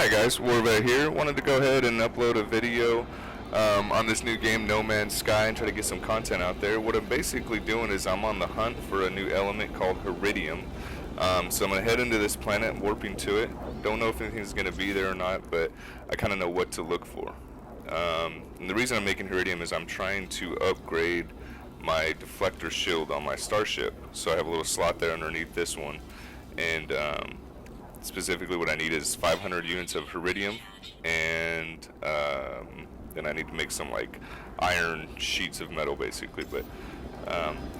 Hi guys, WarVet here. Wanted to go ahead and upload a video on this new game, No Man's Sky, and try to get some content out there. What I'm basically doing is I'm on the hunt for a new element called Heridium. So I'm going to head into this planet, warping to it. Don't know if anything's going to be there or not, but I kind of know what to look for. And the reason I'm making Heridium is I'm trying to upgrade my deflector shield on my starship. So I have a little slot there underneath this one. And specifically what I need is 500 units of Heridium, and then I need to make some like iron sheets of metal basically. But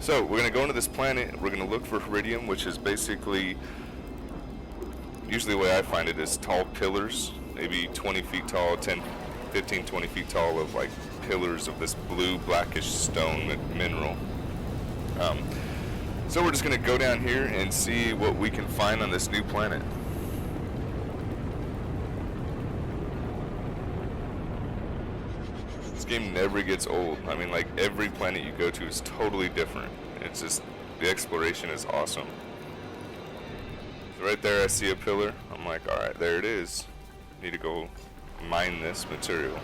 so we're going to go into this planet, we're going to look for Heridium, which is basically, usually the way I find it is tall pillars, maybe 20 feet tall, 15, 20 feet tall, of like pillars of this blue blackish stone mineral. So we're just going to go down here and see what we can find on this new planet. This game never gets old. I mean, like, every planet you go to is totally different. It's just, the exploration is awesome. So right there I see a pillar. I'm like, alright, there it is. Need to go mine this material.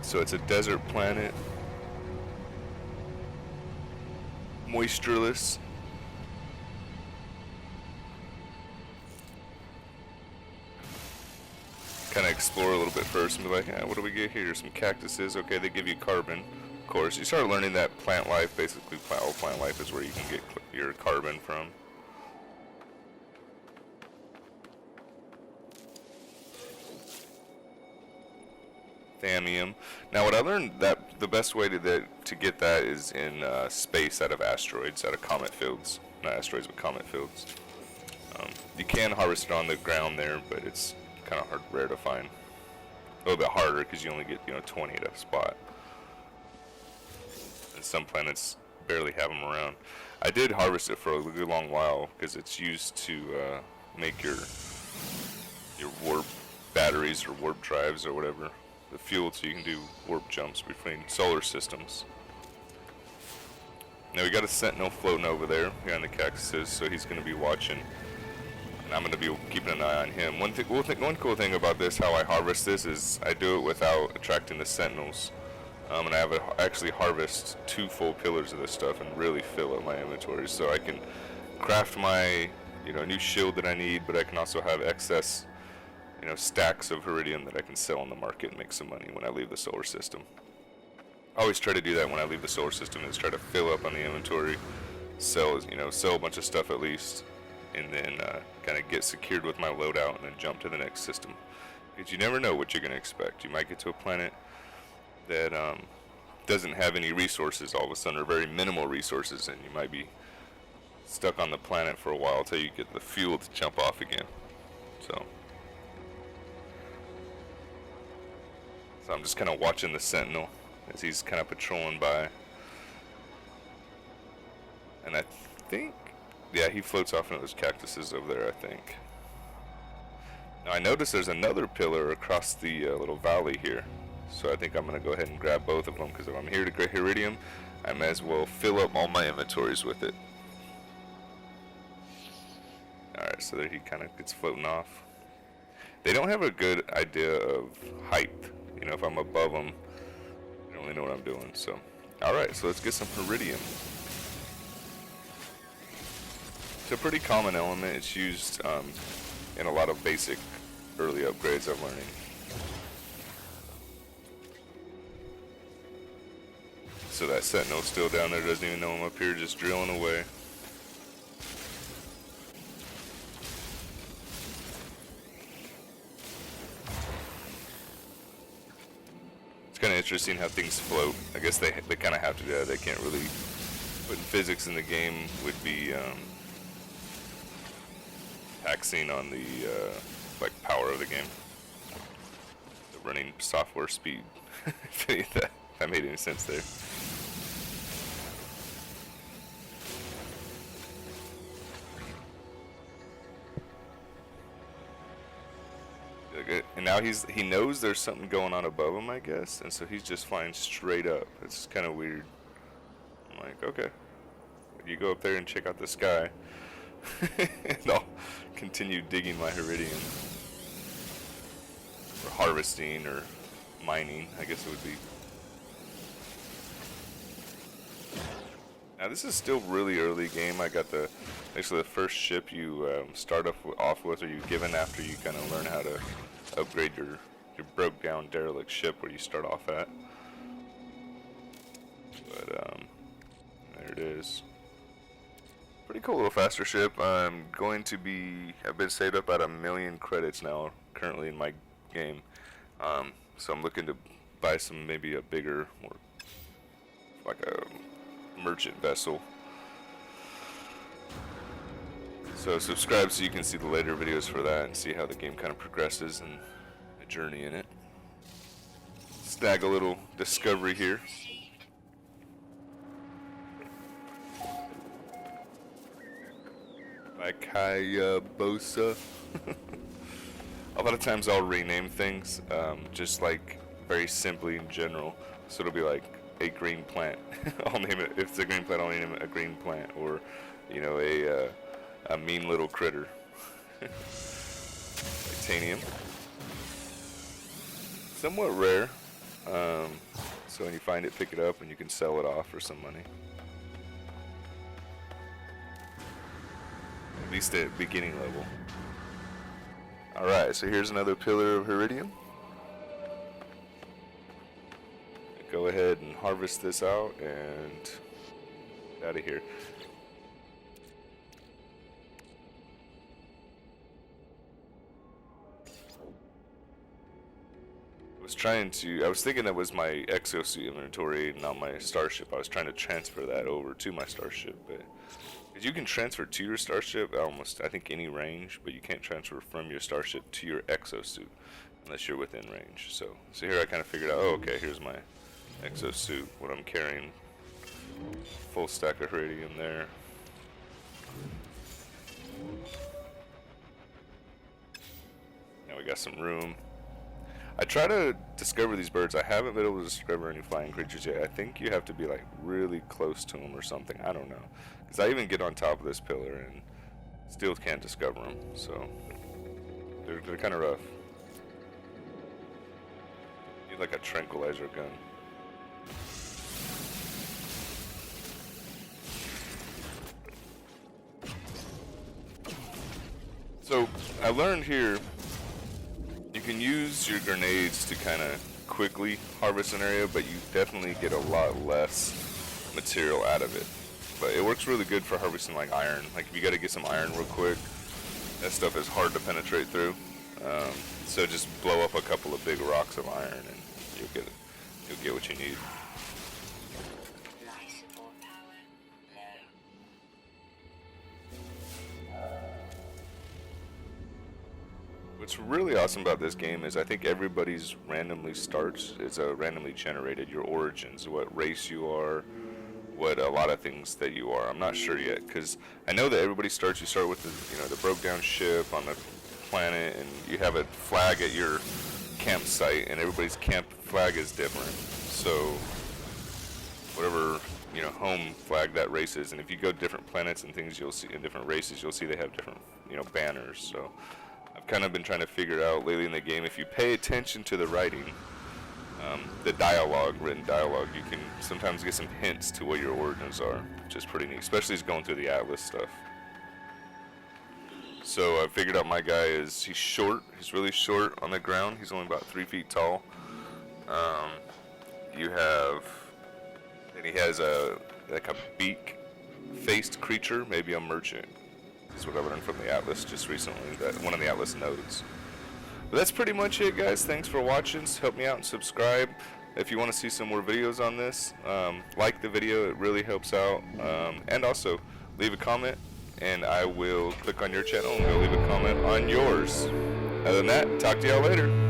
So it's a desert planet, moistureless. Kind of explore a little bit first and be like, what do we get here? Some cactuses. Okay, they give you carbon. Of course, you start learning that plant life, basically all plant life is where you can get your carbon from. Thamium. Now, what I learned that the best way to get that is in space, out of asteroids, out of comet fields. Not asteroids, but comet fields. You can harvest it on the ground there, but it's kind of rare to find. A little bit harder because you only get 20 at a spot. And some planets barely have them around. I did harvest it for a really long while because it's used to make your warp batteries or warp drives or whatever. The fuel, so you can do warp jumps between solar systems. Now we got a sentinel floating over there behind the cactuses, so he's going to be watching, and I'm going to be keeping an eye on him. One cool thing about this, how I harvest this, is I do it without attracting the sentinels, and I actually harvest 2 full pillars of this stuff and really fill up my inventory, so I can craft my new shield that I need, but I can also have excess stacks of Heridium that I can sell on the market and make some money when I leave the solar system. I always try to do that when I leave the solar system, is try to fill up on the inventory, sell a bunch of stuff at least, and then kind of get secured with my loadout and then jump to the next system. Because you never know what you're going to expect. You might get to a planet that doesn't have any resources all of a sudden, or very minimal resources, and you might be stuck on the planet for a while until you get the fuel to jump off again. So I'm just kind of watching the sentinel as he's kind of patrolling by. And I think, yeah, he floats off into those cactuses over there, I think. Now I notice there's another pillar across the little valley here. So I think I'm going to go ahead and grab both of them, because if I'm here to get Heridium, I may as well fill up all my inventories with it. Alright, so there he kind of gets floating off. They don't have a good idea of height. If I'm above them, I don't really know what I'm doing. So, alright, so let's get some Heridium. It's a pretty common element. It's used in a lot of basic early upgrades I'm learning. So that sentinel's still down there, doesn't even know I'm up here, just drilling away. It's kind of interesting how things float. I guess they kind of have to do that. They can't really put physics in the game, would be taxing on the power of the game, the running software speed. If that made any sense there. And now he knows there's something going on above him, I guess, and so he's just flying straight up. It's kind of weird. I'm like, okay, You go up there and check out the sky, and I'll continue digging my Heridium, or harvesting, or mining, I guess it would be. Now this is still really early game. I got actually the first ship you start off with, or you given after you kind of learn how to upgrade your broke down derelict ship where you start off at. But there it is. Pretty cool little faster ship. I've been saved up about 1 million credits now currently in my game. So I'm looking to buy maybe a bigger, more like a merchant vessel. So subscribe so you can see the later videos for that and see how the game kind of progresses and the journey in it. Snag a little discovery here. By Kaya Bosa. A lot of times I'll rename things, just like very simply in general. So it'll be like a green plant. I'll name it, if it's a green plant, I'll name it a green plant, or you know, a mean little critter. Titanium. Somewhat rare. So when you find it, pick it up and you can sell it off for some money. At least at beginning level. Alright, so here's another pillar of Heridium. Go ahead and harvest this out and get out of here. I was thinking that was my exosuit inventory, not my starship. I was trying to transfer that over to my starship, but you can transfer to your starship almost, I think, any range, but you can't transfer from your starship to your exosuit unless you're within range. So here I kind of figured out, oh, okay, here's my exosuit, what I'm carrying. Full stack of Heridium there. Now we got some room. I try to discover these birds. I haven't been able to discover any flying creatures yet. I think you have to be like really close to them or something. I don't know. Because I even get on top of this pillar and still can't discover them. So they're kind of rough. Need like a tranquilizer gun. So I learned here, you can use your grenades to kind of quickly harvest an area, but you definitely get a lot less material out of it. But it works really good for harvesting like iron. Like if you got to get some iron real quick, that stuff is hard to penetrate through. So just blow up a couple of big rocks of iron and you'll get what you need. What's really awesome about this game is I think everybody's randomly starts. It's randomly generated, your origins, what race you are, what a lot of things that you are. I'm not sure yet, because I know that everybody starts, you start with the broke down ship on the planet, and you have a flag at your campsite, and everybody's camp flag is different. So whatever, home flag that race is, and if you go to different planets and things, you'll see in different races, you'll see they have different, banners. So I've kind of been trying to figure out lately in the game, if you pay attention to the writing, the written dialogue, you can sometimes get some hints to what your origins are, which is pretty neat, especially as going through the Atlas stuff. So I figured out my guy he's short, he's really short on the ground, he's only about 3 feet tall. And he has like a beak-faced creature, maybe a merchant. That's what I learned from the Atlas just recently, that one of the Atlas nodes. But that's pretty much it, guys. Thanks for watching. Help me out and subscribe. If you want to see some more videos on this, like the video. It really helps out. And also, leave a comment, and I will click on your channel and go leave a comment on yours. Other than that, talk to y'all later.